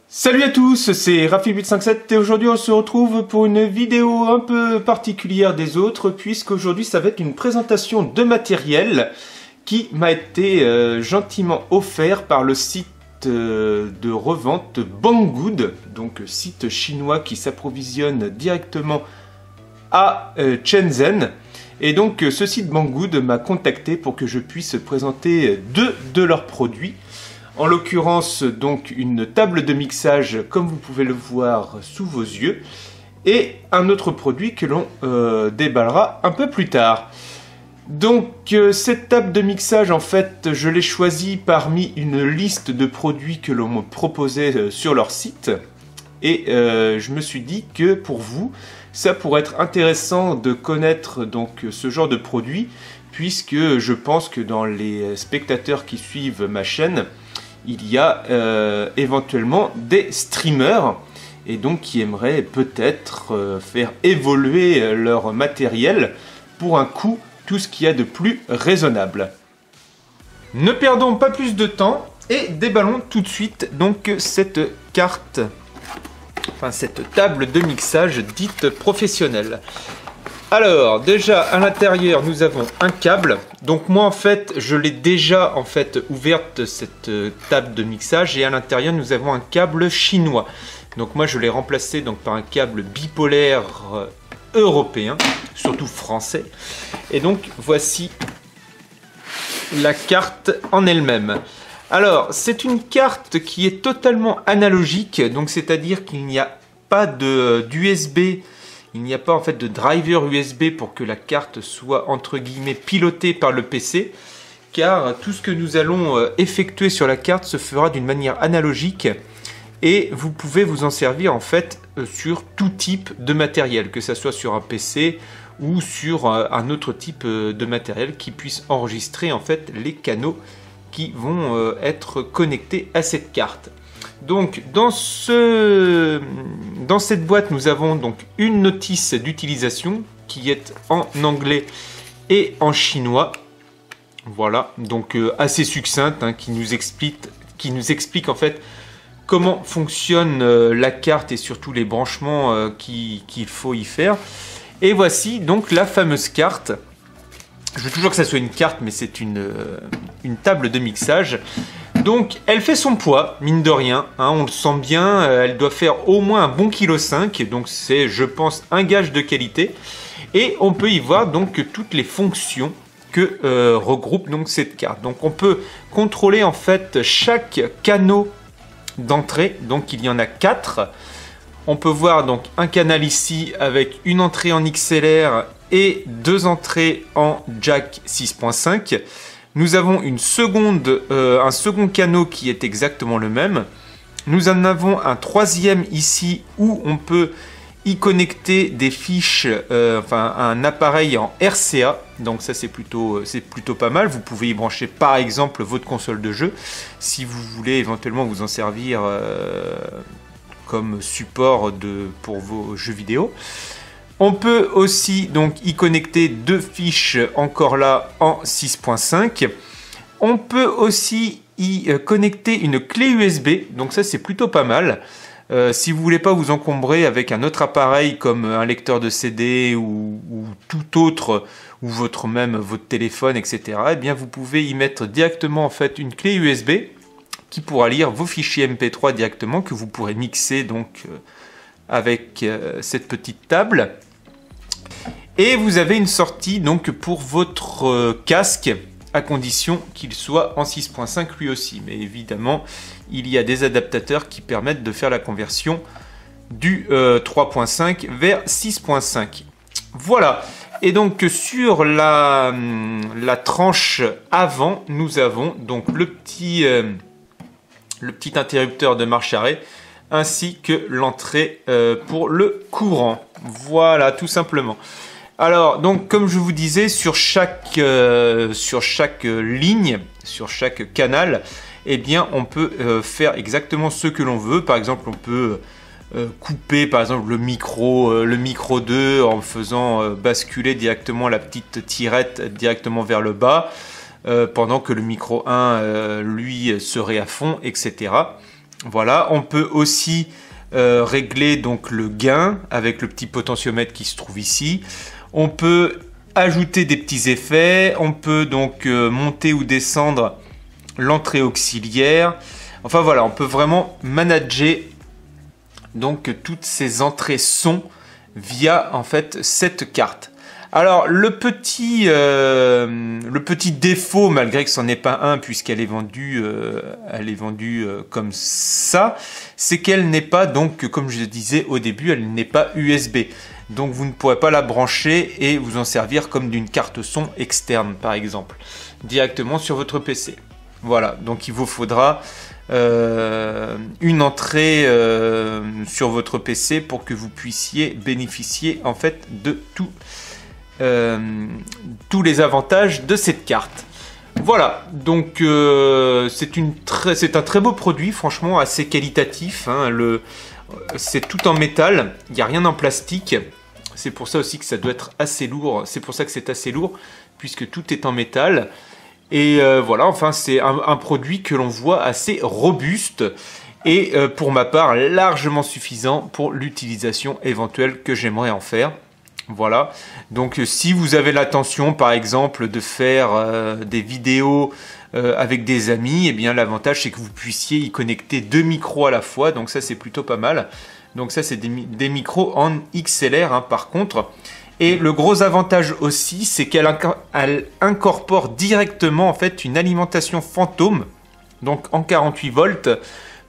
Salut à tous, c'est Rafi857 et aujourd'hui on se retrouve pour une vidéo un peu particulière des autres puisqu'aujourd'hui ça va être une présentation de matériel qui m'a été gentiment offert par le site de revente Banggood, donc site chinois qui s'approvisionne directement à Shenzhen. Et donc ce site Banggood m'a contacté pour que je puisse présenter deux de leurs produits. En l'occurrence, donc une table de mixage, comme vous pouvez le voir sous vos yeux, et un autre produit que l'on déballera un peu plus tard. Donc cette table de mixage, en fait, je l'ai choisie parmi une liste de produits que l'on me proposait sur leur site. Et je me suis dit que pour vous, ça pourrait être intéressant de connaître donc ce genre de produit, puisque je pense que dans les spectateurs qui suivent ma chaîne, il y a éventuellement des streamers et donc qui aimeraient peut-être faire évoluer leur matériel pour un coût tout ce qu'il y a de plus raisonnable. Ne perdons pas plus de temps et déballons tout de suite donc cette carte, enfin cette table de mixage dite professionnelle. Alors déjà à l'intérieur nous avons un câble. Donc moi en fait je l'ai déjà ouverte cette table de mixage et à l'intérieur nous avons un câble chinois. Donc moi je l'ai remplacé donc par un câble bipolaire européen, surtout français. Et donc voici la carte en elle-même. Alors c'est une carte qui est totalement analogique, donc c'est-à-dire qu'il n'y a pas d'USB. Il n'y a pas en fait de driver USB pour que la carte soit entre guillemets pilotée par le PC, car tout ce que nous allons effectuer sur la carte se fera d'une manière analogique et vous pouvez vous en servir en fait sur tout type de matériel, que ce soit sur un PC ou sur un autre type de matériel qui puisse enregistrer en fait les canaux qui vont être connectés à cette carte. Donc dans cette boîte nous avons donc une notice d'utilisation qui est en anglais et en chinois. Voilà, donc assez succincte, hein, qui nous explique en fait comment fonctionne la carte et surtout les branchements qu'il faut y faire. Et voici donc la fameuse carte. Je veux toujours que ça soit une carte, mais c'est une table de mixage. Donc elle fait son poids, mine de rien, hein, on le sent bien, elle doit faire au moins un bon 1,5 kg, donc c'est je pense un gage de qualité. Et on peut y voir donc toutes les fonctions que regroupe donc cette carte. Donc on peut contrôler en fait chaque canal d'entrée, donc il y en a 4. On peut voir donc un canal ici avec une entrée en XLR et 2 entrées en jack 6.5. Nous avons un second canal qui est exactement le même. Nous en avons un troisième ici où on peut y connecter des fiches, un appareil en RCA. Donc ça c'est plutôt pas mal. Vous pouvez y brancher par exemple votre console de jeu si vous voulez éventuellement vous en servir comme support pour vos jeux vidéo. On peut aussi donc y connecter 2 fiches encore là en 6.5. On peut aussi y connecter une clé USB, donc ça c'est plutôt pas mal. Si vous voulez pas vous encombrer avec un autre appareil comme un lecteur de CD ou tout autre, ou votre téléphone, etc. Eh bien vous pouvez y mettre directement en fait une clé USB qui pourra lire vos fichiers MP3 directement que vous pourrez mixer donc avec cette petite table. Et vous avez une sortie donc pour votre casque à condition qu'il soit en 6.5 lui aussi. Mais évidemment, il y a des adaptateurs qui permettent de faire la conversion du 3.5 vers 6.5. Voilà. Et donc sur la tranche avant, nous avons donc le petit interrupteur de marche arrêt ainsi que l'entrée pour le courant. Voilà, tout simplement. Alors, donc, comme je vous disais, sur chaque ligne, sur chaque canal, eh bien, on peut faire exactement ce que l'on veut. Par exemple, on peut couper par exemple le micro 2 en faisant basculer directement la petite tirette directement vers le bas, pendant que le micro 1 lui serait à fond, etc. Voilà, on peut aussi régler donc le gain avec le petit potentiomètre qui se trouve ici. On peut ajouter des petits effets, on peut donc monter ou descendre l'entrée auxiliaire. Enfin voilà, on peut vraiment manager donc toutes ces entrées son via en fait cette carte. Alors le petit défaut, malgré que ce n'en est pas un puisqu'elle est vendue, comme ça, c'est qu'elle n'est pas, donc comme je le disais au début, elle n'est pas USB. Donc vous ne pourrez pas la brancher et vous en servir comme d'une carte son externe par exemple, directement sur votre PC. Voilà, donc il vous faudra une entrée sur votre PC pour que vous puissiez bénéficier en fait de tous les avantages de cette carte. Voilà, donc c'est un très beau produit, franchement assez qualitatif, hein. C'est tout en métal, il n'y a rien en plastique. C'est pour ça aussi que ça doit être assez lourd, c'est pour ça que c'est assez lourd, puisque tout est en métal. Et voilà, enfin c'est un produit que l'on voit assez robuste et pour ma part largement suffisant pour l'utilisation éventuelle que j'aimerais en faire. Voilà, donc si vous avez l'intention par exemple de faire des vidéos avec des amis, eh bien l'avantage c'est que vous puissiez y connecter 2 micros à la fois, donc ça c'est plutôt pas mal. Donc ça c'est des micros en XLR hein, par contre. Et le gros avantage aussi, c'est qu'elle incorpore directement en fait une alimentation fantôme, donc en 48 volts,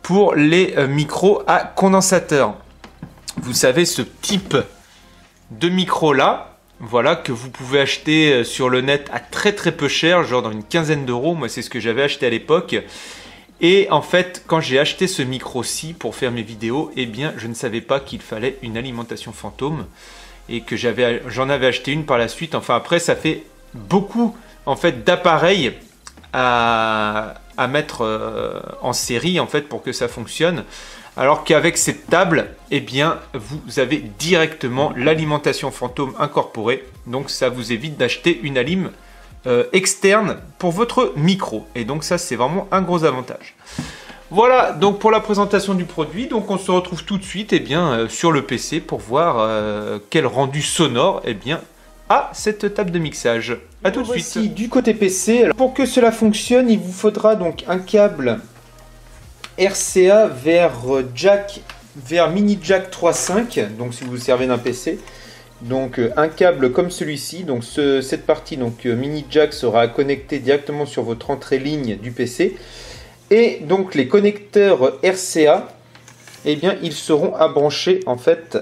pour les micros à condensateur. Vous savez, ce type de micro là, voilà, que vous pouvez acheter sur le net à très peu cher, genre dans une quinzaine d'euros. Moi, c'est ce que j'avais acheté à l'époque. Et en fait, quand j'ai acheté ce micro-ci pour faire mes vidéos, eh bien, je ne savais pas qu'il fallait une alimentation fantôme. Et que j'en avais acheté une par la suite. Enfin après ça fait beaucoup en fait d'appareils à mettre en série en fait pour que ça fonctionne. Alors qu'avec cette table, eh bien vous avez directement l'alimentation fantôme incorporée. Donc ça vous évite d'acheter une alim externe pour votre micro. Et donc ça c'est vraiment un gros avantage. Voilà donc pour la présentation du produit. Donc on se retrouve tout de suite sur le PC pour voir quel rendu sonore a cette table de mixage. A tout de suite. Voici du côté PC. Alors, pour que cela fonctionne, il vous faudra donc un câble RCA vers mini jack 3.5. Donc si vous vous servez d'un PC. Donc un câble comme celui-ci. Donc cette partie mini jack sera connectée directement sur votre entrée ligne du PC. Et donc les connecteurs RCA, eh bien ils seront à brancher en fait,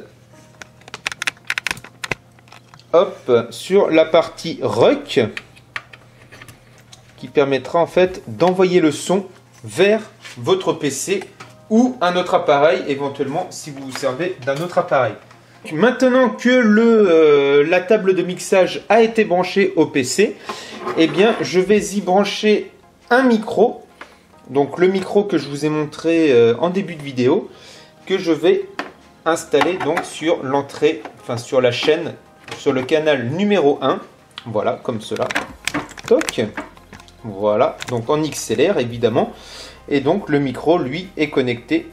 hop, sur la partie RUC, qui permettra en fait d'envoyer le son vers votre PC ou un autre appareil, éventuellement si vous vous servez d'un autre appareil. Maintenant que la table de mixage a été branchée au PC, eh bien je vais y brancher un micro. Donc le micro que je vous ai montré en début de vidéo, que je vais installer donc sur l'entrée, enfin sur la chaîne, sur le canal numéro 1. Voilà, comme cela. Toc. Voilà, donc en XLR évidemment. Et donc le micro, lui, est connecté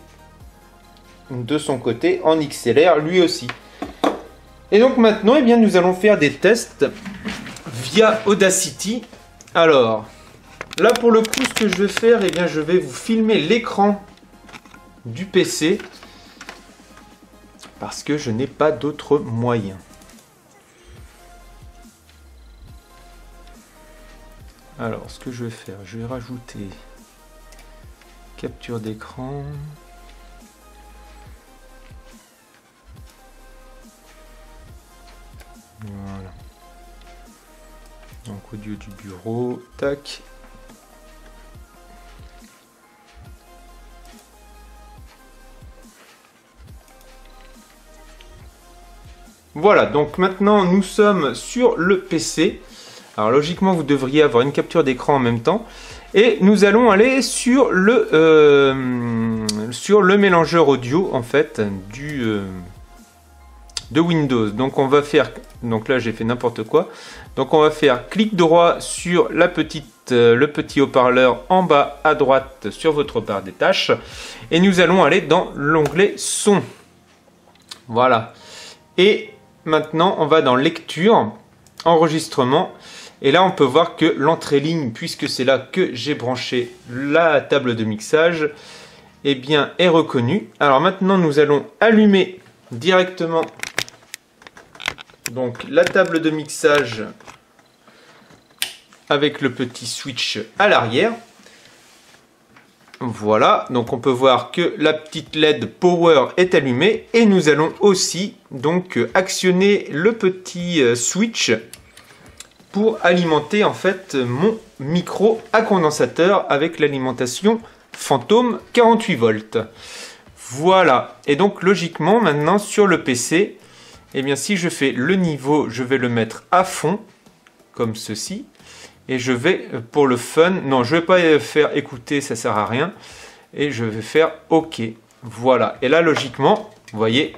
de son côté en XLR, lui aussi. Et donc maintenant, eh bien, nous allons faire des tests via Audacity. Alors... là pour le coup ce que je vais faire, eh bien je vais vous filmer l'écran du PC parce que je n'ai pas d'autre moyen. Alors ce que je vais faire, je vais rajouter capture d'écran. Voilà. Donc audio du bureau, tac. Voilà, donc maintenant nous sommes sur le PC. Alors logiquement vous devriez avoir une capture d'écran en même temps. Et nous allons aller sur sur le mélangeur audio en fait de Windows. Donc on va faire, donc là j'ai fait n'importe quoi. Donc on va faire clic droit sur le petit haut-parleur en bas à droite sur votre barre des tâches et nous allons aller dans l'onglet son. Voilà. Et maintenant on va dans lecture, enregistrement. Et là, on peut voir que l'entrée ligne, puisque c'est là que j'ai branché la table de mixage, eh bien, est reconnue. Alors maintenant, nous allons allumer directement donc, la table de mixage avec le petit switch à l'arrière. Voilà, donc on peut voir que la petite LED Power est allumée. Et nous allons aussi donc actionner le petit switch pour alimenter en fait mon micro à condensateur avec l'alimentation Phantom 48 volts. Voilà, et donc logiquement maintenant sur le PC, eh bien si je fais le niveau, je vais le mettre à fond, comme ceci, et je vais pour le fun, non je ne vais pas faire écouter, ça sert à rien, et je vais faire OK. Voilà, et là logiquement, vous voyez,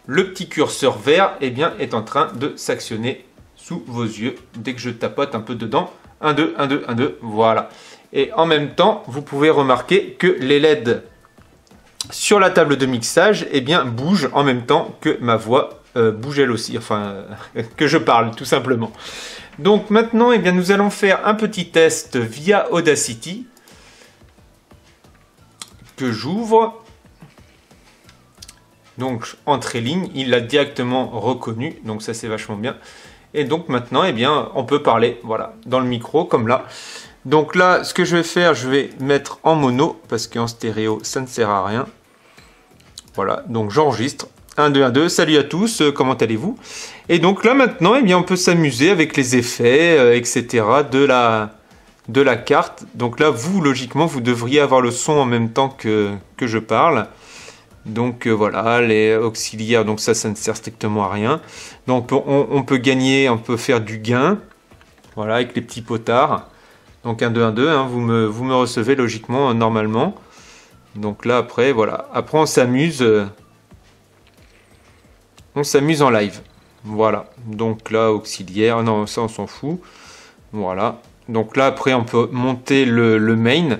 le petit curseur vert eh bien, est en train de s'actionner sous vos yeux, dès que je tapote un peu dedans, 1, 2, 1, 2, 1, 2, voilà. Et en même temps, vous pouvez remarquer que les LED sur la table de mixage, eh bien, bougent en même temps que ma voix bouge elle aussi, enfin, que je parle, tout simplement. Donc maintenant, eh bien, nous allons faire un petit test via Audacity, que j'ouvre. Donc, entrée ligne, il l'a directement reconnu, donc ça c'est vachement bien. Et donc maintenant, eh bien, on peut parler, voilà, dans le micro, comme là. Donc là, ce que je vais faire, je vais mettre en mono, parce qu'en stéréo, ça ne sert à rien. Voilà, donc j'enregistre. 1, 2, 1, 2, salut à tous, comment allez-vous? Et donc là, maintenant, eh bien, on peut s'amuser avec les effets, etc. de la carte. Donc là, vous, logiquement, vous devriez avoir le son en même temps que je parle. Donc voilà, les auxiliaires, donc ça ne sert strictement à rien. Donc on peut gagner, on peut faire du gain, voilà, avec les petits potards. Donc 1, 2, 1, 2, hein, vous me recevez logiquement, normalement. Donc là après, voilà, après on s'amuse en live. Voilà, donc là auxiliaire, non ça on s'en fout. Voilà, donc là après on peut monter le main.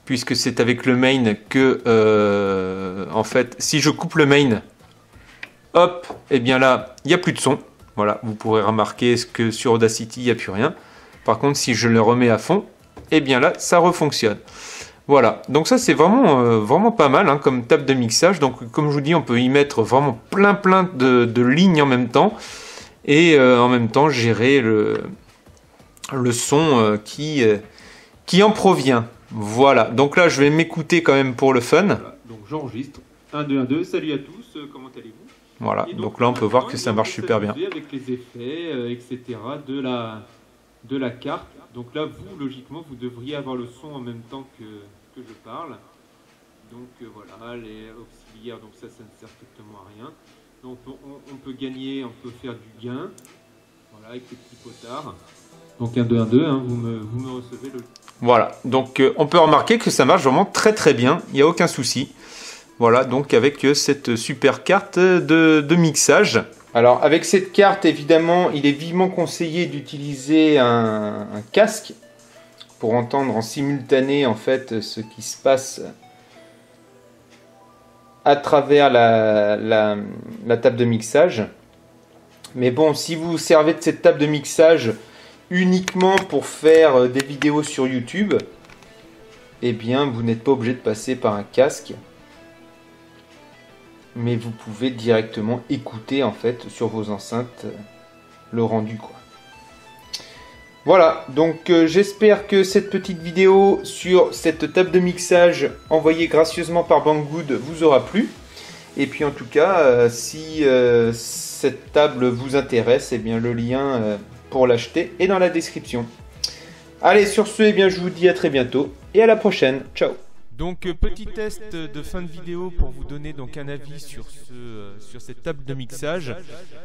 Puisque c'est avec le main que, en fait, si je coupe le main, hop, et bien là, il n'y a plus de son. Voilà, vous pourrez remarquer que sur Audacity, il n'y a plus rien. Par contre, si je le remets à fond, et bien là, ça refonctionne. Voilà, donc ça c'est vraiment pas mal hein, comme table de mixage. Donc comme je vous dis, on peut y mettre vraiment plein de lignes en même temps. Et en même temps, gérer le son qui en provient. Voilà, donc là je vais m'écouter quand même pour le fun. Voilà, donc j'enregistre. 1, 2, 1, 2, salut à tous, comment allez-vous? Voilà, donc là on peut voir que ça marche super bien. Avec les effets, etc. de la carte. Donc là, vous, logiquement, vous devriez avoir le son en même temps que je parle. Donc voilà, les auxiliaires, donc ça ne sert strictement à rien. Donc on peut gagner, on peut faire du gain. Voilà, avec les petits potards. Donc 1, 2, 1, 2, hein, vous me recevez le... Voilà, donc on peut remarquer que ça marche vraiment très bien, il n'y a aucun souci. Voilà, donc avec cette super carte de mixage. Alors avec cette carte, évidemment, il est vivement conseillé d'utiliser un casque pour entendre en simultané en fait ce qui se passe à travers la table de mixage. Mais bon, si vous servez de cette table de mixage uniquement pour faire des vidéos sur YouTube, eh bien vous n'êtes pas obligé de passer par un casque, mais vous pouvez directement écouter en fait sur vos enceintes le rendu quoi. Voilà, donc j'espère que cette petite vidéo sur cette table de mixage envoyée gracieusement par Banggood vous aura plu. Et puis en tout cas, si cette table vous intéresse, eh bien le lien pour l'acheter est dans la description. Allez, sur ce, eh bien, je vous dis à très bientôt et à la prochaine. Ciao. Donc petit test de fin de vidéo pour vous donner donc un avis sur cette table de mixage.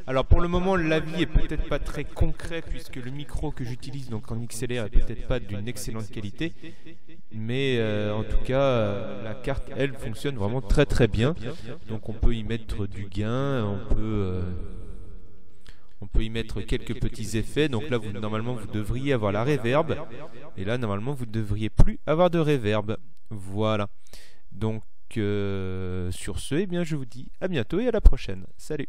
Alors pour le moment l'avis est peut-être pas très concret puisque le micro que j'utilise donc en XLR est peut-être pas d'une excellente qualité. mais en tout cas la carte elle fonctionne vraiment très bien. Donc on peut y mettre du gain, on peut y mettre quelques petits effets. Donc là normalement vous devriez avoir la reverb, et là normalement vous ne devriez plus avoir de reverb. Voilà. Donc sur ce, eh bien je vous dis à bientôt et à la prochaine. Salut.